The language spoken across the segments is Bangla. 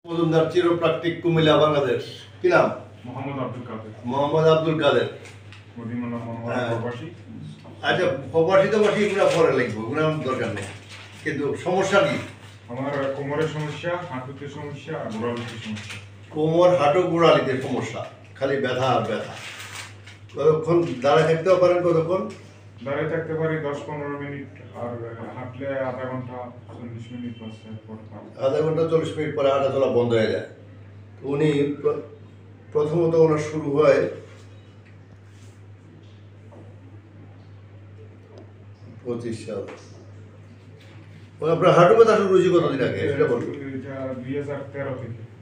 মজুমদার চিরপ্রাকৃতিক কুমিল্লা বাংলাদেশ। কি নাম? মোহাম্মদ আব্দুল কাদের। মোহাম্মদ আব্দুল কাদের। প্রবাসী। আচ্ছা, প্রবাসী তো বাসী এগুলো পরে লিখবো, এগুলো আমার দরকার নেই। কিন্তু সমস্যা কি? আমার কোমরের সমস্যা, হাঁটুতে সমস্যা, গোড়ালিতে সমস্যা। কোমর, হাঁটু, গোড়ালিতে সমস্যা, খালি ব্যথা আর ব্যথা। কতক্ষণ দাঁড়ায় থাকতেও পারেন? কতক্ষণ দাঁড়িয়ে থাকতে পারি? 10-15 মিনিট, আর হাঁটলে আধা ঘন্টা 40 মিনিট পর। আধা ঘন্টা 40 মিনিট পরে হাঁটা চলা বন্ধ হয়ে যায়। উনি প্রথমত ওনার শুরু হয় 25 সাল। আপনার হাঁটু ব্যথা শুরু হয়েছে কতদিন আগে এটা বলুন?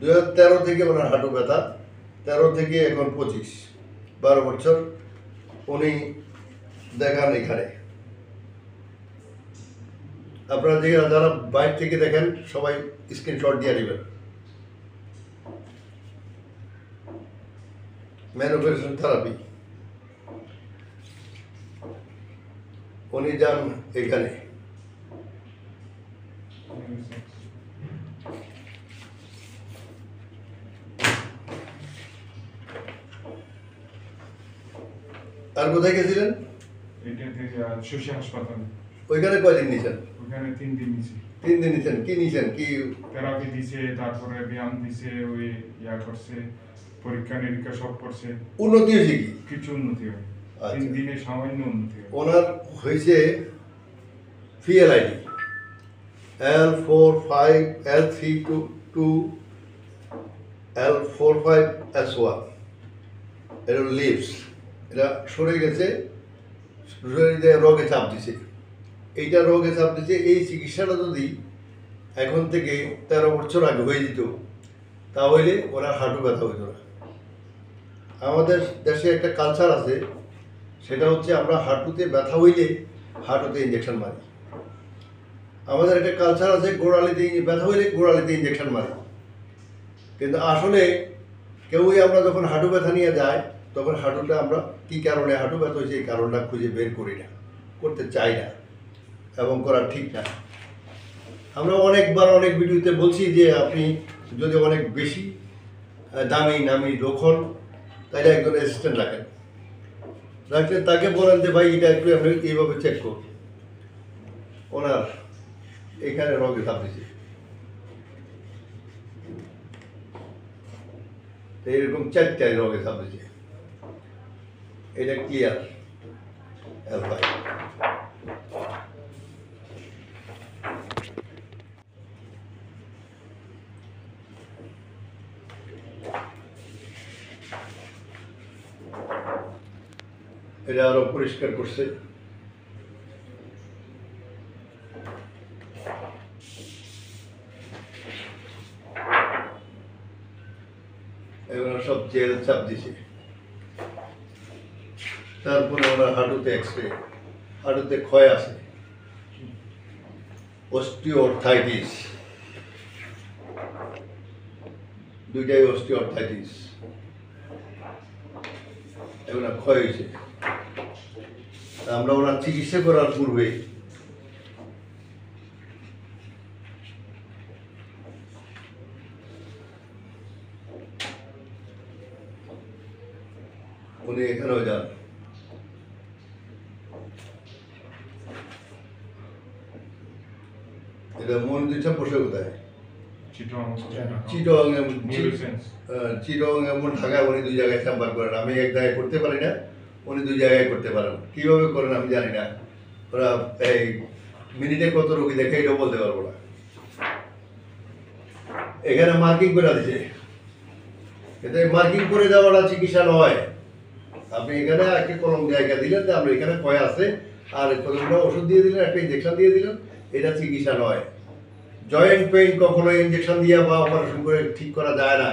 2013 থেকে ওনার হাঁটু ব্যথা, 13 থেকে এখন 25-12 বছর উনি দেখান এখানে। আপনারা যারা বাইরে থেকে দেখেন সবাই স্ক্রিনশট দিয়ে নেবেন। ম্যানুফ্যাকচারিং থেরাপি উনি যান এখানে। আর কোথায় গেছিলেন? শশী হাসপাতালে। ওইখানে কয়দিন নিয়েছেন? ওখানে 3 দিন নিয়েছি। 3 দিন নিয়েছেন। কি নিয়েছেন? কি থেরাপি দিছে, তারপরে ব্যায়াম দিছে, ওই করছে, পরীক্ষা নিরীক্ষা সব করছে। উন্নতি হয়েছে কি? কিছু উন্নতি হয়। 3 দিনে সামান্য উন্নতি হয়। ওনার হয়েছে ফিএলআইডি L45 L322 L45 S1। এটা লিভস, এটা সরে গেছে, শরীরে রোগে চাপ দিছে। এইটা রোগে চাপ দিছে। এই চিকিৎসাটা যদি এখন থেকে 13 বছর আগে হয়ে যেত তাহলে ওরা হাঁটু ব্যথা হইত না। আমাদের দেশে একটা কালচার আছে, সেটা হচ্ছে আমরা হাঁটুতে ব্যথা হইলে হাঁটুতে ইঞ্জেকশন মারি। আমাদের একটা কালচার আছে গোড়ালিতে ব্যথা হইলে গোড়ালিতে ইঞ্জেকশন মারি। কিন্তু আসলে কেউই আমরা যখন হাঁটু ব্যথা নিয়ে যাই তখন হাঁটুটা আমরা কী কারণে হাঁটু ব্যথা হয়েছে এই কারণটা খুঁজে বের করি না, করতে চাই না এবং করা ঠিক না। আমরা অনেকবার অনেক ভিডিওতে বলছি যে আপনি যদি অনেক বেশি দামি নামি রোগ হন তাহলে একজন অ্যাসিস্ট্যান্ট রাখেন, রাখলে তাকে বলেন যে ভাই এটা একটু আপনি এইভাবে চেক করুন। ওনার এখানে রোগে চাপ দিছে, এইরকম 4টায় রোগে চাপ দিছে। এটা ক্লিয়ার L5। এটা আরো পরিষ্কার করছে। এগুলো সব জেল চাপ দিছে। তারপরে ওনার হাঁটুতে এক্সরে, হাঁটুতে ক্ষয় আছে, অস্টিওআর্থাইটিস, দুইটাই অস্টিওআর্থাইটিস, এগুলো ক্ষয় হয়েছে। আমরা ওনার চিকিৎসা করার পূর্বে উনি এখানেও যান। এটা মন্দির সাহেব বসে কোথায়? চিটং এবং ঢাকায় উনি 2 জায়গায় চেম্বার করেন। আমি এক জায়গায় করতে পারি না, উনি 2 জায়গায় করতে পারেন। কীভাবে করেন আমি জানি না। ওরা এই মিনিটে কত রোগী দেখে এটাও বলতে পারবো না। এখানে মার্কিং করে দিছে, কিন্তু এই মার্কিং করে দেওয়াটা চিকিৎসা নয়। আপনি এখানে একটা কলম জায়গা দিলেন যে আমরা এখানে ক্ষয় আছে, আর কতগুলো ওষুধ দিয়ে দিলেন, একটা ইঞ্জেকশন দিয়ে দিলেন, এটা চিকিৎসা নয়। জয়েন্ট পেইন কখনো ইঞ্জেকশন দিয়ে বা অপারেশন করে ঠিক করা যায় না।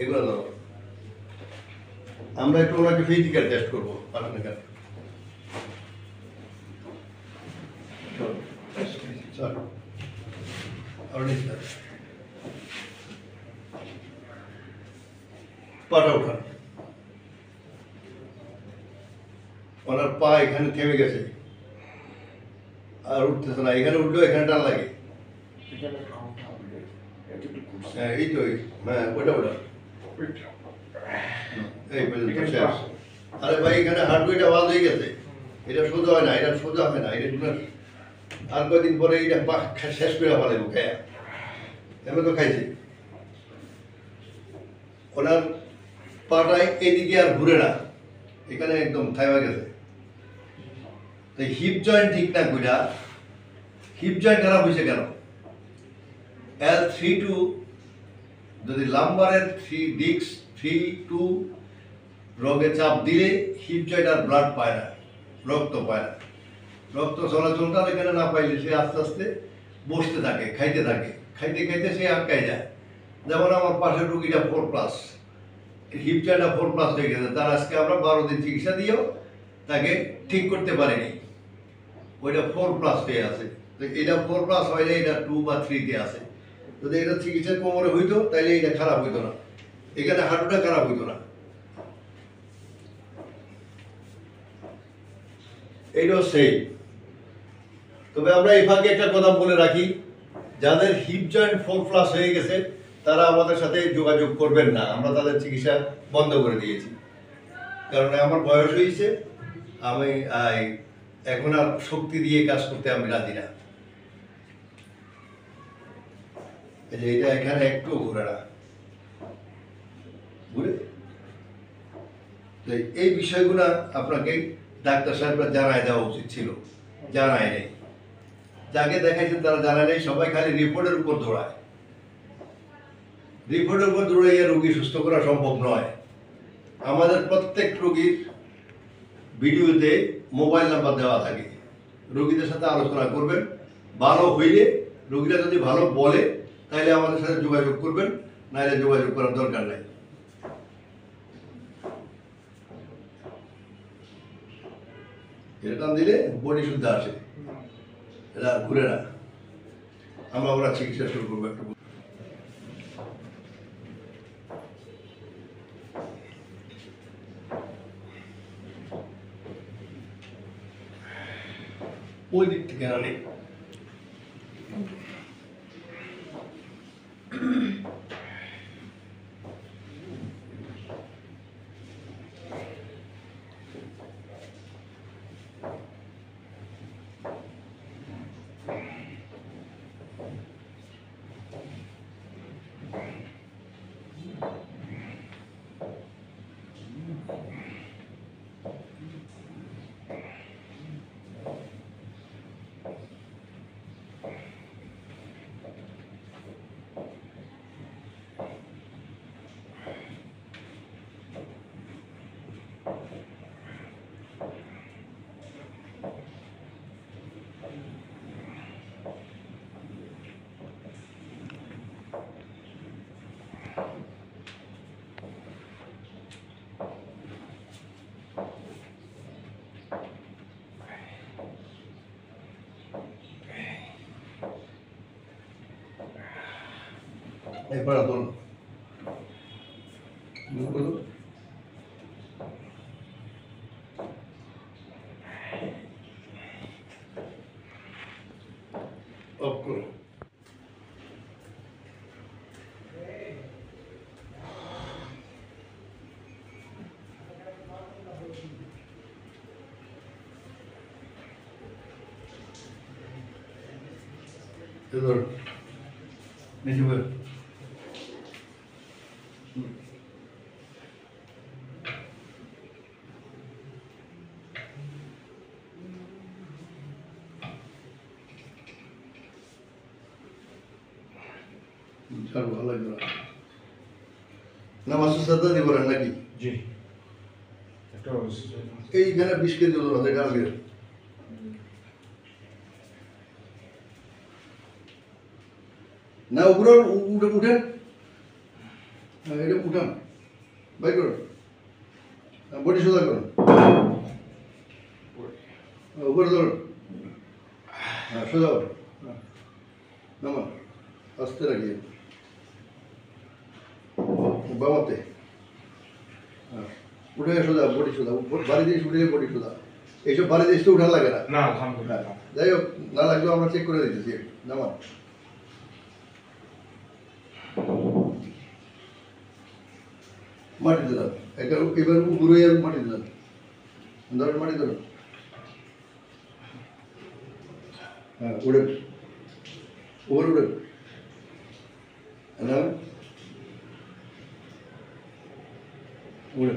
এগুলো ধরো আমরা একটু ওনাকে ফিজিক্যাল টেস্ট করবো। পাটা উঠান। ওনার পা এখানে থেমে গেছে, আর উঠতেছে না। এখানে উঠলেও এখানে টান লাগে। হ্যাঁ এই তো হ্যাঁ ওটা এই পর্যন্ত শেষ। আরে ভাই এখানে হার্টবিট আওয়াজ হয়ে গেছে, এটা সোজা হয় না, এটা সোজা হয় না, এটা আর কয়েকদিন পরে এটা শেষ করে ফেলে খায়া এমন তো খাইছে। ওনার পাটায় এদিকে আর ঘুরে না, এখানে একদম থাইমা গেছে। হিপ জয়েন্ট ঠিক না কইরা, হিপ জয়েন্ট খারাপ হয়েছে কেন? L3-2 যদি লাম্বারের 3-2 রোগে চাপ দিলে হিপ জয়েন্ট আর ব্লাড পায় না, রক্ত পায় না। রক্ত চলাচলটা এখানে না পাইলে সে আস্তে আস্তে বসতে থাকে, খাইতে থাকে, খাইতে খাইতে সে আটকায় যায়। যেমন আমার পাশের রুগীটা 4+, হিপ জয়েন্টটা 4+ হয়ে গেছে, তার আজকে আমরা 12 দিন চিকিৎসা দিয়েও তাকে ঠিক করতে পারিনি। ওইটা 4+ হয়ে আছে। তো এটা 4+ হয় না, এটা 2 বা 3-তে আছে। যদি এটা চিকিৎসা কোমরে হইতো তাহলে এটা খারাপ হইতো না, এখানে হাঁটুটা খারাপ হইতো না। এইটাও সেই। তবে আমরা এই ফাঁকে একটা কথা বলে রাখি, যাদের হিপ জয়েন্ট 4+ হয়ে গেছে তারা আমাদের সাথে যোগাযোগ করবেন না, আমরা তাদের চিকিৎসা বন্ধ করে দিয়েছি। কারণ আমার বয়স হয়েছে, আমি এখন আর শক্তি দিয়ে কাজ করতে আমি রাজি না। এটা এখানে একটু ঘুরে না, ঘুরে এই বিষয়গুলো আপনাকে ডাক্তার সাহেবরা জানায় দেওয়া উচিত ছিল, জানায় নেই। যাকে দেখাইছেন তারা জানায় নেই, সবাই খালি রিপোর্টের উপর দৌড়ায়। রিপোর্টের উপর দৌড়াইয়া রোগী সুস্থ করা সম্ভব নয়। আমাদের প্রত্যেক রোগীর ভিডিওতে মোবাইল নাম্বার দেওয়া থাকে, রোগীদের সাথে আলোচনা করবেন। ভালো হইলে রোগীরা যদি ভালো বলে তাহলে আমাদের সাথে যোগাযোগ করবেন, নাহলে যোগাযোগ করার দরকার নাই। এটা টান দিলে বডি শুদ্ধ আসে, এটা আর ঘুরে না। আমরা চিকিৎসা শুরু করবো একটু। ওই দিক থেকে আনি। Para todo. ¿No puedo? Oscuro. Teodoro. Me sube. ভালো লাগবে না। নামাজের সাথে দিব নাকি? জি। এইখানে 20 কেজি ওজন আছে, কালকে না উপরে উঠেন, এটা উঠান, বাই করুন, বডি সোজা করুন, উপরে ধরুন, হ্যাঁ সোজা করুন, নামান আস্তে রাখিয়ে বাবাতে, হ্যাঁ উঠে সোজা, বডি সোজা, বাড়ি দিয়ে উঠে বডি সোজা। এইসব ভারী জিনিস তো উঠান লাগে না। না আলহামদুলিল্লাহ। যাই হোক, না লাগলেও আমরা চেক করে দিতেছি। নামান মাটি দিলাম একটা, এবার উপরে আর মাটি দিলাম, ধরেন মাটি ধরুন, হ্যাঁ উড়ে উপরে উড়ে নামেন, উড়ে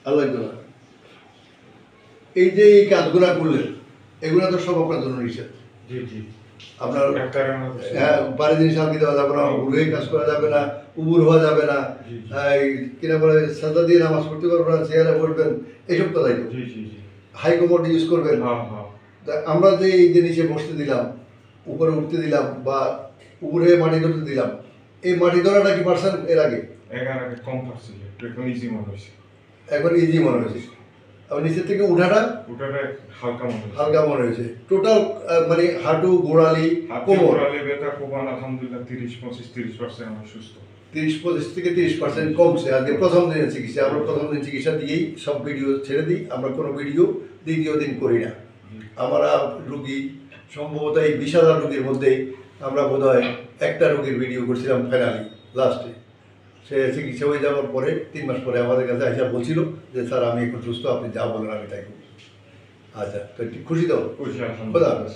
আল্লাহ না। এই যে এই কাজগুলা করলেন, এগুলো তো সব আপনার জন্য নিষেধ। জি জি। আপনার ডাক্তারের আমাদের হ্যাঁ বাড়ি জিনিস আলগি দেওয়া যাবে না, উড়ে কাজ করা যাবে না, উবুর হওয়া যাবে না, জি, জি। এই কিনা বলে সাদা দিয়ে নামাজ পড়তে পারবেন না, চেয়ারে পড়বেন, এইসব কথাই তো। জি জি জি। হাই কমোড ইউজ করবেন। হ্যাঁ হ্যাঁ। তা আমরা যে এই যে নিচে বসতে দিলাম, উপরে উঠতে দিলাম, বা উপরে মাটি ধরতে দিলাম, এই মাটি ধরাটা কি পারছেন এর আগে? এগার আগে কম পারছিল, একটু এখন ইজি মনে হয়েছে। এখন ইজি মনে হয়েছে। আর নিচের থেকে উঠাটা ওটারে হালকা মনে হয়েছে। হালকা মনে হয়েছে। টোটাল মানে হাঁটু, গোড়ালি, কোমর কোমরে ব্যথা কোমর আলহামদুলিল্লাহ 30-35-30% আমি সুস্থ। 30-25 থেকে 30% কমছে। আজকে প্রথম দিনের চিকিৎসা, আমরা প্রথম দিন চিকিৎসা দিয়েই সব ভিডিও ছেড়ে দিই। আমরা কোনো ভিডিও দ্বিতীয় দিন করি না। আমরা রুগী সম্ভবত এই 20,000 রুগীর মধ্যে আমরা বোধহয় একটা রুগীর ভিডিও করছিলাম ফাইনালি লাস্টে। সে চিকিৎসা হয়ে যাওয়ার পরে 3 মাস পরে আমাদের কাছে আইসা বলছিল যে স্যার আমি এখন সুস্থ, আপনি যা বলেন আমি তাই করব। আচ্ছা, তো খুশি তো? খুশি খোদা আলহামদুলিল্লাহ। হাফেজ।